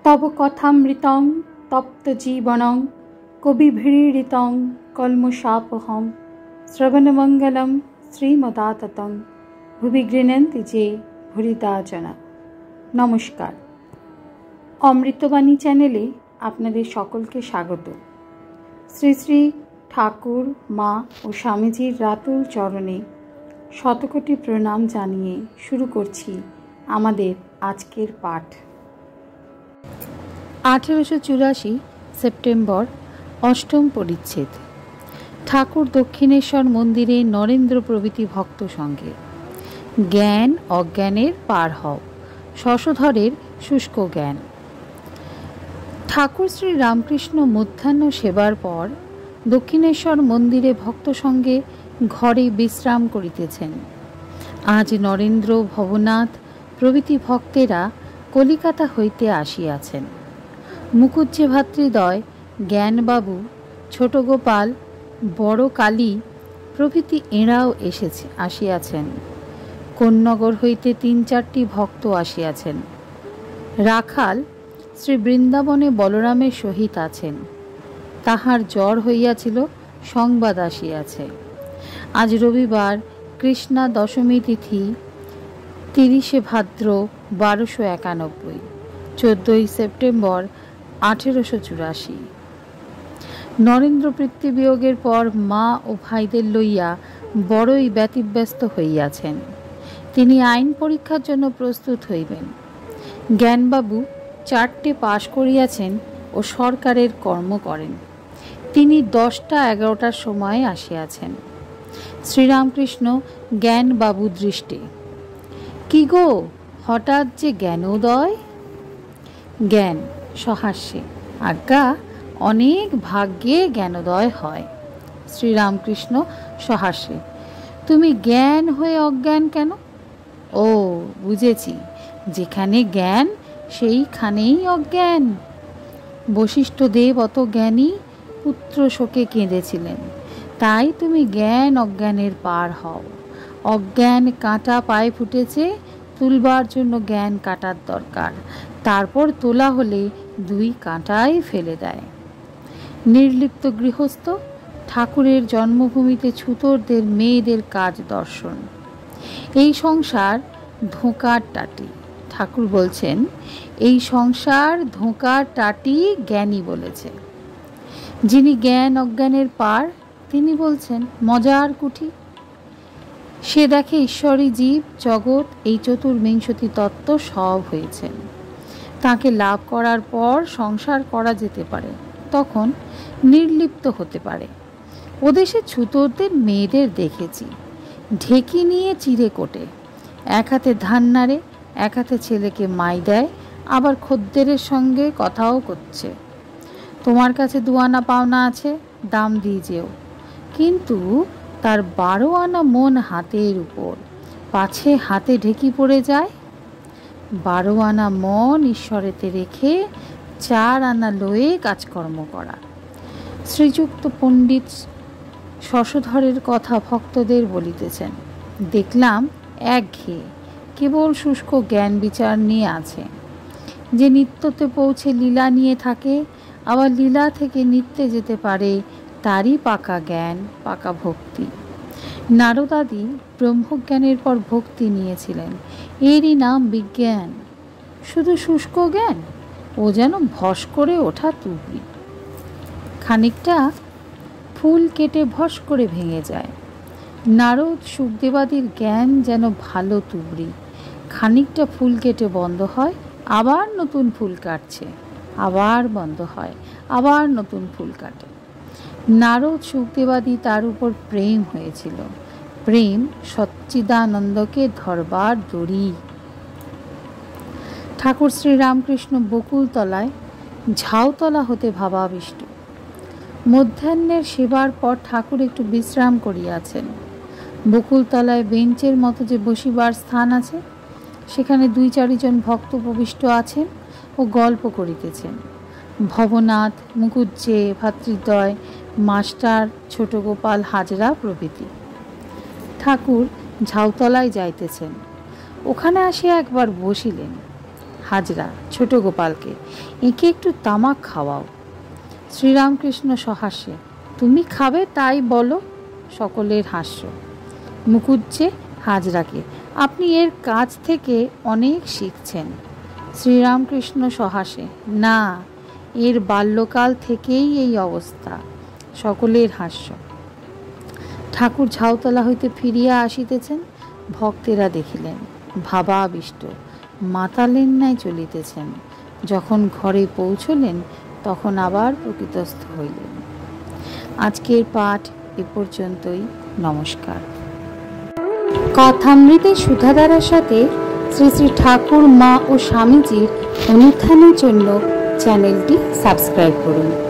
तव कथामृतं तप्तजीवनं कविभिरीडितं कल्मषापहं श्रवणमंगलं श्रीमदाततं भुवि गृह्णन्ति जे भूरिदा जना। नमस्कार, अमृतबाणी चैनेले आपनादेर सकलके स्वागत। श्री श्री ठाकुर मा और स्वामीजीर रातुल चरणे शतकोटी प्रणाम जानिए शुरू करछि आमादेर आजकेर पाठ। 1884 सेप्टेम्बर अष्टम परिच्छेद। ठाकुर दक्षिणेश्वर मंदिरे नरेंद्र प्रभृति भक्त संगे। ज्ञान अज्ञानेर पार हओ, शशधरेर शुष्क ज्ञान। ठाकुर श्री रामकृष्ण मध्याह्न सेवार पर दक्षिणेश्वर मंदिरे भक्त संगे घरे विश्राम करितेछेन। आज नरेंद्र भवनाथ प्रभृति भक्तेरा कलिकाता हईते आसियाछेन। मुखुज्जे भातृद्वय ज्ञानबाबू, छोट गोपाल, बड़ काली प्रभृति एराओ आसियाछेन। कोन्नगर हईते 3-4टी भक्त आसियाछेन। राखाल श्री बृंदाबने बलरामेर सहित आछेन। ताहार ज्वर हইয়াছিল, संबाद आसियाছে। आज रविवार कृष्णा दशमी तिथि 30 भाद्र 1291, 14 सेप्टेम्बर 1884। नरेंद्र पितृवियोगेर पर मा ओ भाईदेर लइया बड़ई व्यतिव्यस्त हইয়াছেন। তিনি আইন পরীক্ষার জন্য প্রস্তুত হইবেন। জ্ঞানবাবু 4টে পাশ করিয়াছেন ও সরকারের কর্ম করেন। তিনি 10টা-11টার সময় আসিয়াছেন। শ্রীরামকৃষ্ণ জ্ঞানবাবু দৃষ্টে। কি গো, হঠাৎ যে জ্ঞানোদয়? জ্ঞান সহাস্যে, আজ্ঞা অনেক ভাগ্যে জ্ঞানোদয় হয়। শ্রীরামকৃষ্ণ সহাস্যে, তুমি জ্ঞান হয়ে অজ্ঞান কেন? ও বুঝেছি, যেখানে জ্ঞান সেইখানেই অজ্ঞান। বশিষ্ঠদেব অত জ্ঞানী, পুত্র শোকে কেঁদেছিলেন। তাই তুমি জ্ঞান অজ্ঞানের পার হও। অজ্ঞান কাঁটা পায়ে ফুটেছে, তুলবার জন্য জ্ঞান কাটার দরকার। তারপর তোলা হলে 2 কাঁটাই ফেলে দেয়। নির্লিপ্ত গৃহস্থ ঠাকুরের জন্মভূমিতে ছুতরদের মেয়েদের কাজ দর্শন। এই সংসার ধোঁকার টাটি। ঠাকুর বলছেন এই সংসার ধোঁকার টাটি জ্ঞানী বলেছে। যিনি জ্ঞান অজ্ঞানের পার তিনি বলছেন মজার কুঠি। সে দেখে ঈশ্বরী জীব জগৎ এই চতুর্বিংশতি তত্ত্ব সব হয়েছেন। তাকে লাভ করার পর সংসার করা যেতে পারে, তখন নির্লিপ্ত হতে পারে। ওদেশে ছুতরদের মেয়েদের দেখেছি, ঢেকি নিয়ে চিড়ে কোটে, এক হাতে ধান নাড়ে, এক হাতে ছেলেকে মাই দেয়, আবার খদ্দেরের সঙ্গে কথাও করছে। তোমার কাছে 2 আনা পাওনা আছে, দাম দিয়ে যেও। কিন্তু তার 12 আনা মন হাতের উপর, পাছে হাতে ঢেকি পড়ে যায়। 12 আনা মন ঈশ্বরেতে রেখে 4 আনা লয়ে কাজকর্ম করা। শ্রীযুক্ত পণ্ডিত শশধরের কথা ভক্তদের বলিতেছেন। দেখলাম একঘেয়ে, কেবল শুষ্ক জ্ঞান বিচার নিয়ে আছে। যে নিত্যতে পৌঁছে লীলা নিয়ে থাকে, আবার লীলা থেকে নিত্যে যেতে পারে, তারই পাকা জ্ঞান, পাকা ভক্তি। নারদাদি ব্রহ্মজ্ঞানের পর ভক্তি নিয়েছিলেন, এরই নাম বিজ্ঞান। শুধু শুষ্ক জ্ঞান, ও যেন ভস করে ওঠা তুবড়ি। খানিকটা ফুল কেটে ভস করে ভেঙে যায়। নারদ সুখদেবাদির জ্ঞান যেন ভালো তুবড়ি, খানিকটা ফুল কেটে বন্ধ হয়, আবার নতুন ফুল কাটছে, আবার বন্ধ হয়, আবার নতুন ফুল কাটে। নারদ সুখদেবাদি তার উপর প্রেম হয়েছিল। প্রেম সচ্চিদানন্দকে ধরবার দড়ি। ঠাকুর শ্রী রামকৃষ্ণ বকুলতলায় ঝাউতলা হতে ভাবাবিষ্ট। মধ্যাহ্নের সেবার পর ঠাকুর একটু বিশ্রাম করিয়াছেন। বকুলতলায় বেঞ্চের মতো যে বসিবার স্থান আছে, সেখানে 2-4 জন ভক্ত উপবিষ্ট আছেন ও গল্প করিতেছেন। ভবনাথ, মুখুজ্জে ভাতৃদ্বয়, মাস্টার, ছোট গোপাল, হাজরা প্রভৃতি। ঠাকুর ঝাউতলায় যাইতেছেন। ওখানে আসিয়া একবার বসিলেন। হাজরা ছোট গোপালকে, একে একটু তামাক খাওয়াও। শ্রীরামকৃষ্ণ সহাস্যে, তুমি খাবে তাই বলো। সকলের হাস্য। মুকুজ্জে হাজরাকে, আপনি এর কাছ থেকে অনেক শিখছেন। শ্রীরামকৃষ্ণ সহাস্যে, না, এর বাল্যকাল থেকেই এই অবস্থা। সকলের হাস্য। ঠাকুর ঝাউতলা হইতে ফিরিয়া আসিতেছেন। ভক্তেরা দেখিলেন ভাবাবিষ্ট, মাতালের ন্যায় চলিতেছেন। যখন ঘরে পৌঁছলেন তখন আবার প্রকৃতস্থ হইলেন। আজকের পাঠ এ পর্যন্তই। নমস্কার। কথামৃতে সুধাধারার সাথে শ্রী শ্রী ঠাকুর, মা ও স্বামীজির অনুধ্যানের জন্য চ্যানেলটি সাবস্ক্রাইব করুন।